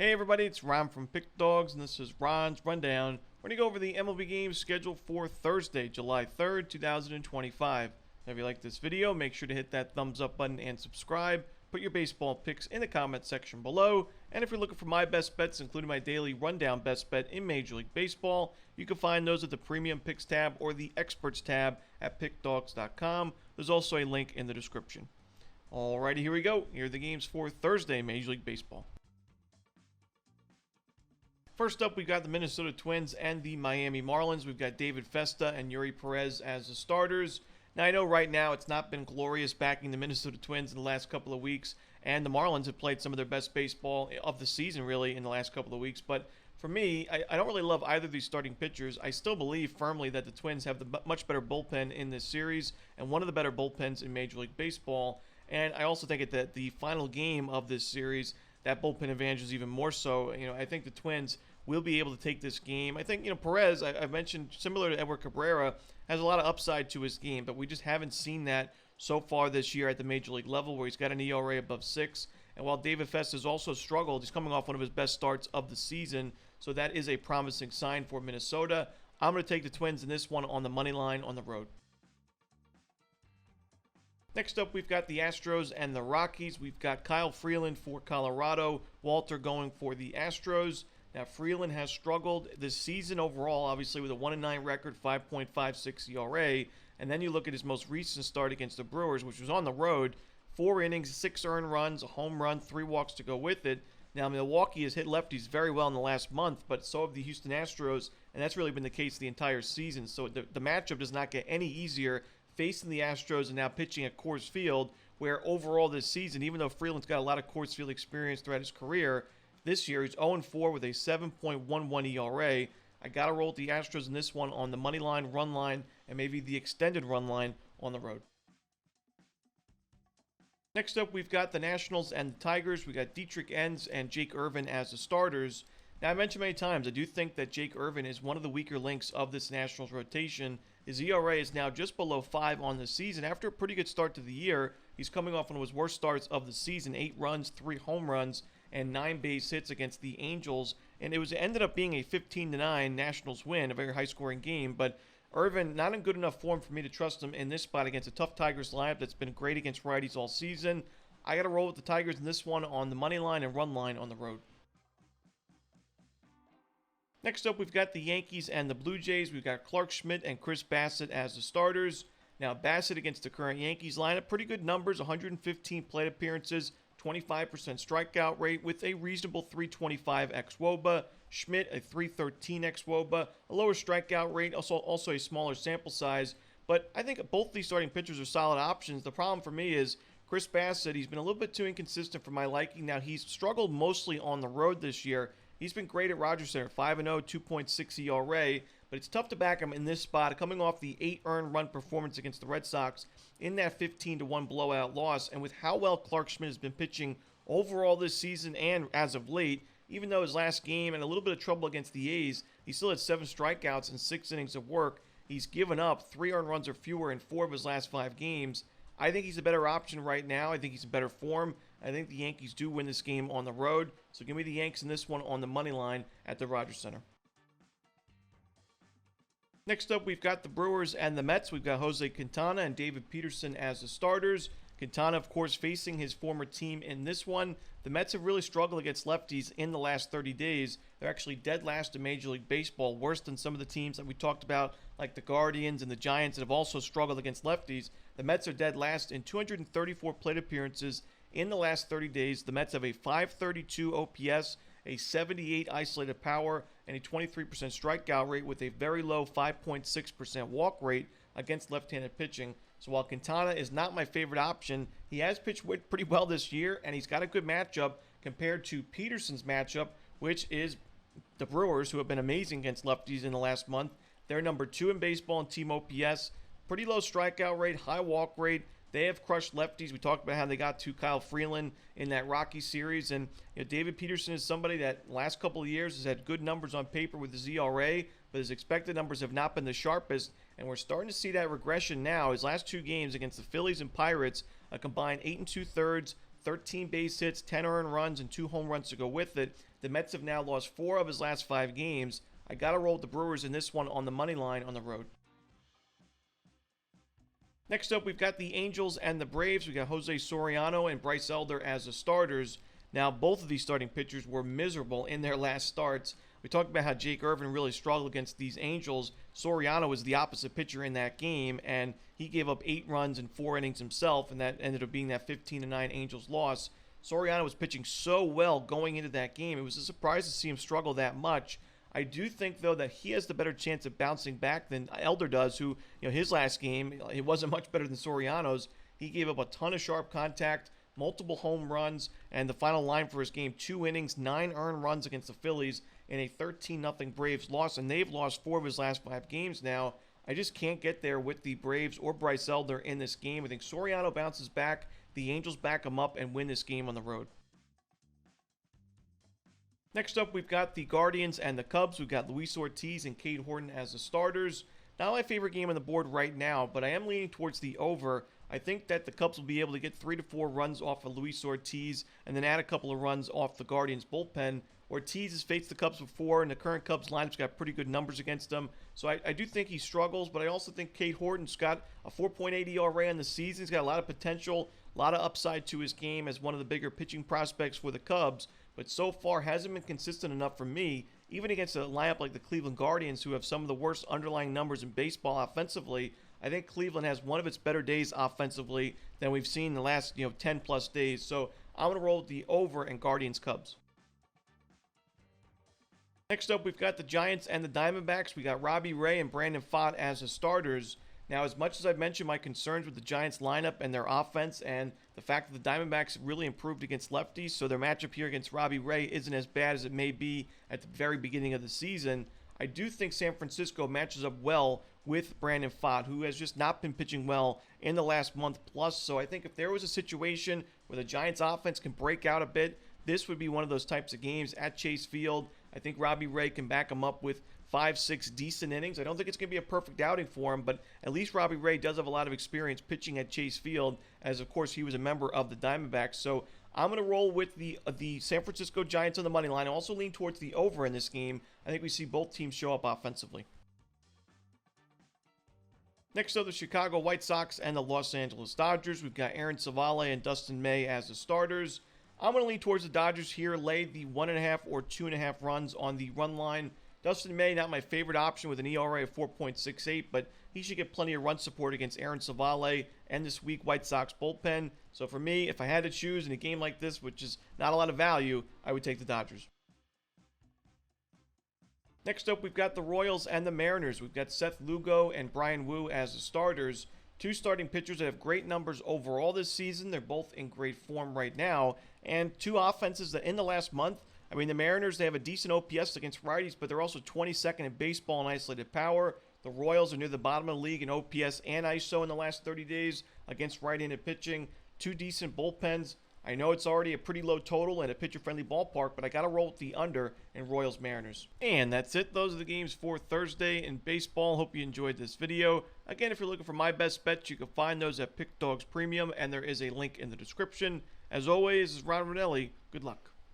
Hey everybody, it's Ron from Pick Dawgz, and this is Ron's Rundown. We're going to go over the MLB games scheduled for Thursday, July 3rd, 2025. If you like this video, make sure to hit that thumbs up button and subscribe. Put your baseball picks in the comment section below. And if you're looking for my best bets, including my daily rundown best bet in Major League Baseball, you can find those at the Premium Picks tab or the Experts tab at pickdawgz.com. There's also a link in the description. Alrighty, here we go. Here are the games for Thursday, Major League Baseball. First up, we've got the Minnesota Twins and the Miami Marlins. We've got David Festa and Yuri Perez as the starters. Now, I know right now it's not been glorious backing the Minnesota Twins in the last couple of weeks, and the Marlins have played some of their best baseball of the season, really, in the last couple of weeks. But for me, I don't really love either of these starting pitchers. I still believe firmly that the Twins have the much better bullpen in this series and one of the better bullpens in Major League Baseball. And I also think that the final game of this series, that bullpen advantage is even more so. I think the Twins will be able to take this game. I think, Perez, I mentioned, similar to Edward Cabrera, has a lot of upside to his game, but we just haven't seen that so far this year at the Major League level, where he's got an ERA above 6. And while David Festa has also struggled, he's coming off one of his best starts of the season, so that is a promising sign for Minnesota. I'm going to take the Twins in this one on the money line on the road. Next up, we've got the Astros and the Rockies. We've got Kyle Freeland for Colorado, Walter going for the Astros. Now, Freeland has struggled this season overall, obviously, with a 1-9 record, 5.56 ERA. And then you look at his most recent start against the Brewers, which was on the road. 4 innings, 6 earned runs, a home run, 3 walks to go with it. Now, Milwaukee has hit lefties very well in the last month, but so have the Houston Astros, and that's really been the case the entire season. So the matchup does not get any easier facing the Astros and now pitching at Coors Field, where overall this season, even though Freeland's got a lot of Coors Field experience throughout his career, this year he's 0-4 with a 7.11 ERA. I got to roll with the Astros in this one on the money line, run line, and maybe the extended run line on the road. Next up, we've got the Nationals and the Tigers. We got Dietrich Enns and Jake Irvin as the starters. Now, I mentioned many times, I do think that Jake Irvin is one of the weaker links of this Nationals rotation. His ERA is now just below 5 on the season. After a pretty good start to the year, he's coming off one of his worst starts of the season, 8 runs, 3 home runs, and 9 base hits against the Angels. And it ended up being a 15-9 Nationals win, a very high-scoring game. But Irvin, not in good enough form for me to trust him in this spot against a tough Tigers lineup that's been great against righties all season. I got to roll with the Tigers in this one on the money line and run line on the road. Next up, we've got the Yankees and the Blue Jays. We've got Clark Schmidt and Chris Bassett as the starters. Now, Bassett against the current Yankees lineup, pretty good numbers, 115 plate appearances, 25% strikeout rate with a reasonable 325 xwOBA. Schmidt, a 313 xwOBA, a lower strikeout rate, also a smaller sample size. But I think both these starting pitchers are solid options. The problem for me is Chris Bassett, he's been a little bit too inconsistent for my liking. Now, he's struggled mostly on the road this year. He's been great at Rogers Center, 5-0, 2.6 ERA, but it's tough to back him in this spot, coming off the 8 earned run performance against the Red Sox in that 15-1 blowout loss. And with how well Clark Schmidt has been pitching overall this season and as of late, even though his last game and a little bit of trouble against the A's, he still had 7 strikeouts and 6 innings of work. He's given up 3 earned runs or fewer in 4 of his last 5 games. I think he's a better option right now. I think he's in better form. I think the Yankees do win this game on the road. So give me the Yanks in this one on the money line at the Rogers Center. Next up, we've got the Brewers and the Mets. We've got Jose Quintana and David Peterson as the starters. Quintana, of course, facing his former team in this one. The Mets have really struggled against lefties in the last 30 days. They're actually dead last in Major League Baseball, worse than some of the teams that we talked about, like the Guardians and the Giants, that have also struggled against lefties. The Mets are dead last in 234 plate appearances in the last 30 days. The Mets have a 532 OPS, a 78 isolated power, and a 23% strikeout rate with a very low 5.6% walk rate against left-handed pitching. So while Quintana is not my favorite option, he has pitched pretty well this year, and he's got a good matchup compared to Peterson's matchup, which is the Brewers, who have been amazing against lefties in the last month. They're number 2 in baseball in team OPS, pretty low strikeout rate, high walk rate. They have crushed lefties. We talked about how they got to Kyle Freeland in that Rockies series. And David Peterson is somebody that last couple of years has had good numbers on paper with his ERA, but his expected numbers have not been the sharpest. And we're starting to see that regression now. His last 2 games against the Phillies and Pirates, a combined 8 2/3, 13 base hits, 10 earned runs, and 2 home runs to go with it. The Mets have now lost 4 of his last 5 games. I got to roll with the Brewers in this one on the money line on the road. Next up, we've got the Angels and the Braves. We got Jose Soriano and Bryce Elder as the starters. Now, both of these starting pitchers were miserable in their last starts. We talked about how Jake Irvin really struggled against these Angels. Soriano was the opposite pitcher in that game, and he gave up 8 runs in 4 innings himself, and that ended up being that 15-9 Angels loss. Soriano was pitching so well going into that game. It was a surprise to see him struggle that much. I do think, though, that he has the better chance of bouncing back than Elder does, who, his last game, it wasn't much better than Soriano's. He gave up a ton of sharp contact, multiple home runs, and the final line for his game, 2 innings, 9 earned runs against the Phillies in a 13-0 Braves loss, and they've lost 4 of his last 5 games now. I just can't get there with the Braves or Bryce Elder in this game. I think Soriano bounces back, the Angels back him up, and win this game on the road. Next up, we've got the Guardians and the Cubs. We've got Luis Ortiz and Cade Horton as the starters. Not my favorite game on the board right now, but I am leaning towards the over. I think that the Cubs will be able to get 3 to 4 runs off of Luis Ortiz and then add a couple of runs off the Guardians bullpen. Ortiz has faced the Cubs before, and the current Cubs lineup's got pretty good numbers against him. So I do think he struggles, but I also think Cade Horton's got a 4.8 ERA on the season. He's got a lot of potential, a lot of upside to his game as one of the bigger pitching prospects for the Cubs, but so far hasn't been consistent enough for me, even against a lineup like the Cleveland Guardians, who have some of the worst underlying numbers in baseball offensively. I think Cleveland has one of its better days offensively than we've seen in the last 10-plus days. So I'm going to roll with the over and Guardians-Cubs. Next up, we've got the Giants and the Diamondbacks. We got Robbie Ray and Brandon Pfaadt as the starters. Now, as much as I've mentioned my concerns with the Giants lineup and their offense and the fact that the Diamondbacks really improved against lefties, so their matchup here against Robbie Ray isn't as bad as it may be at the very beginning of the season, I do think San Francisco matches up well with Brandon Pfaadt, who has just not been pitching well in the last month plus. So I think if there was a situation where the Giants offense can break out a bit, this would be one of those types of games at Chase Field. I think Robbie Ray can back him up with 5-6 decent innings. I don't think it's going to be a perfect outing for him, but at least Robbie Ray does have a lot of experience pitching at Chase Field, as of course he was a member of the Diamondbacks. So I'm going to roll with the San Francisco Giants on the money line. I also lean towards the over in this game. I think we see both teams show up offensively. Next up, the Chicago White Sox and the Los Angeles Dodgers. We've got Aaron Civale and Dustin May as the starters. I'm going to lean towards the Dodgers here, lay the 1.5 or 2.5 runs on the run line. Dustin May, not my favorite option with an ERA of 4.68, but he should get plenty of run support against Aaron Civale and this weak White Sox bullpen. So for me, if I had to choose in a game like this, which is not a lot of value, I would take the Dodgers. Next up, we've got the Royals and the Mariners. We've got Seth Lugo and Brian Wu as the starters. 2 starting pitchers that have great numbers overall this season. They're both in great form right now. And 2 offenses that in the last month, the Mariners, they have a decent OPS against righties, but they're also 22nd in baseball in isolated power. The Royals are near the bottom of the league in OPS and ISO in the last 30 days against right-handed pitching. 2 decent bullpens. I know it's already a pretty low total and a pitcher-friendly ballpark, but I got to roll with the under in Royals-Mariners. And that's it. Those are the games for Thursday in baseball. Hope you enjoyed this video. Again, if you're looking for my best bets, you can find those at Pick Dawgz Premium, and there is a link in the description. As always, this is Romanelli. Good luck.